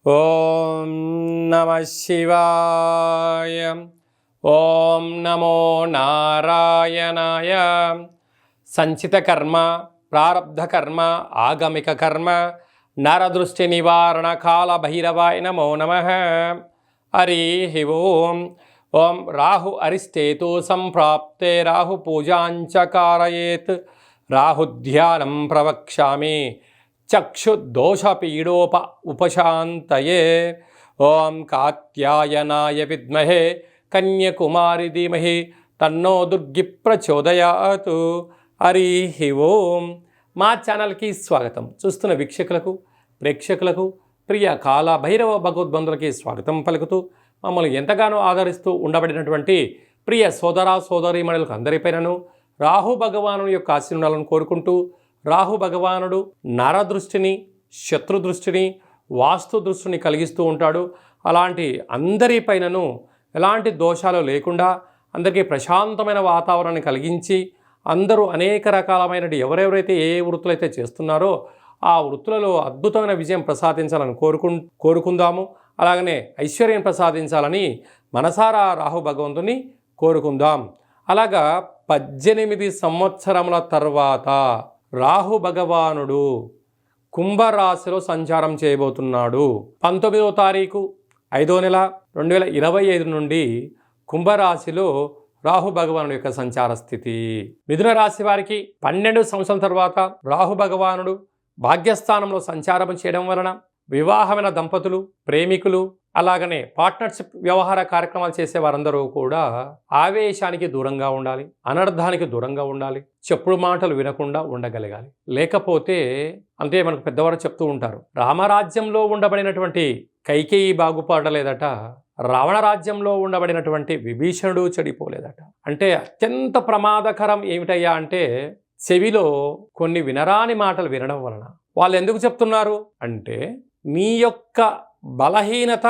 ఓం నమ శివాయ. ఓం నమో నారాయణాయ. సంచిత కర్మ, ప్రారబ్ధ కర్మ, ఆగమిక కర్మ, నరదృష్టి నివారణ కాల భైరవాయ నమో నమః. హరి ఓం. ఓం రాహు అరిష్టేతు సంప్రాప్తే రాహు పూజాంచ కారయేత్. రాహుధ్యానం ప్రవక్ష్యామి చక్షుదోషపీడోప ఉపశాంతయే. ఓం కాత్యాయనాయ విద్మహే కన్యకుమారి ధీమహి తన్నో దుర్గి ప్రచోదయాతు. హరి ఓం. మా ఛానల్కి స్వాగతం. చూస్తున్న వీక్షకులకు, ప్రేక్షకులకు, ప్రియ కాల భైరవ భగవద్బంధులకి స్వాగతం పలుకుతూ మమ్మల్ని ఎంతగానో ఆదరిస్తూ ఉండబడినటువంటి ప్రియ సోదర సోదరీమణులకు అందరిపైనను రాహు భగవాను యొక్క ఆశీర్వాదాలను కోరుకుంటూ, రాహు భగవానుడు నరదృష్టిని, శత్రుదృష్టిని, వాస్తు దృష్టిని కలిగిస్తూ ఉంటాడు. అలాంటి అందరిపైనను ఎలాంటి దోషాలు లేకుండా అందరికీ ప్రశాంతమైన వాతావరణాన్ని కలిగించి, అందరూ అనేక రకాలమైన ఎవరెవరైతే ఏ వృత్తులు అయితే చేస్తున్నారో ఆ వృత్తులలో అద్భుతమైన విజయం ప్రసాదించాలని కోరుకుందాము. అలాగనే ఐశ్వర్యం ప్రసాదించాలని మనసారా రాహు భగవంతుని కోరుకుందాం. అలాగా 18 సంవత్సరముల తర్వాత రాహు భగవానుడు కుంభరాశిలో సంచారం చేయబోతున్నాడు. 19వ తారీఖు 5వ నెల 2025 నుండి కుంభరాశిలో రాహు భగవానుడు యొక్క సంచార స్థితి. మిథున రాశి వారికి 12 సంవత్సరాల తర్వాత రాహు భగవానుడు భాగ్యస్థానంలో సంచారం చేయడం వలన వివాహమైన దంపతులు, ప్రేమికులు, అలాగనే పార్ట్నర్షిప్ వ్యవహార కార్యక్రమాలు చేసే వారందరూ కూడా ఆవేశానికి దూరంగా ఉండాలి, అనర్థానికి దూరంగా ఉండాలి, చెప్పుడు మాటలు వినకుండా ఉండగలగాలి. లేకపోతే అంటే మనకు పెద్దవారు చెప్తూ ఉంటారు, రామరాజ్యంలో ఉండబడినటువంటి కైకేయి బాగుపడలేదట, రావణ రాజ్యంలో ఉండబడినటువంటి విభీషణుడు చెడిపోలేదట. అంటే అత్యంత ప్రమాదకరం ఏమిటయ్యా అంటే చెవిలో కొన్ని వినరాని మాటలు వినడం వలన. వాళ్ళు ఎందుకు చెప్తున్నారు అంటే నీ యొక్క బలహీనత,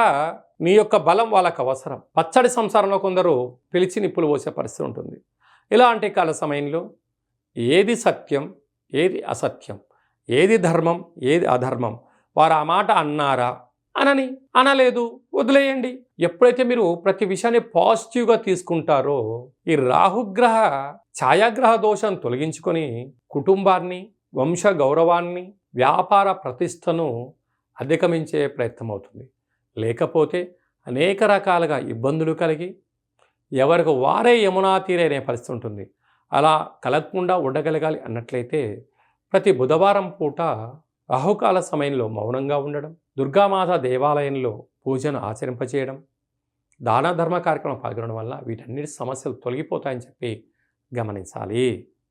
నీ యొక్క బలం వాళ్ళకు అవసరం. పచ్చడి సంసారంలో కొందరు పిలిచి నిప్పులు పోసే పరిస్థితి ఉంటుంది. ఇలాంటి కాల సమయంలో ఏది సత్యం, ఏది అసత్యం, ఏది ధర్మం, ఏది అధర్మం, వారు ఆ మాట అన్నారా అనలేదు, వదిలేయండి. ఎప్పుడైతే మీరు ప్రతి విషయాన్ని పాజిటివ్గా తీసుకుంటారో ఈ రాహుగ్రహ ఛాయాగ్రహ దోషం తొలగించుకొని కుటుంబాన్ని, వంశ గౌరవాన్ని, వ్యాపార ప్రతిష్టను అధిగమించే ప్రయత్నం అవుతుంది. లేకపోతే అనేక రకాలుగా ఇబ్బందులు కలిగి ఎవరికి వారే యమునా తీరే అనే పరిస్థితి ఉంటుంది. అలా కలగకుండా ఉండగలగాలి అన్నట్లయితే ప్రతి బుధవారం పూట రాహుకాల సమయంలో మౌనంగా ఉండడం, దుర్గామాత దేవాలయంలో పూజను ఆచరింపచేయడం, దాన ధర్మ కార్యక్రమం పాల్గొనడం వల్ల వీటన్నిటి సమస్యలు తొలగిపోతాయని చెప్పి గమనించాలి.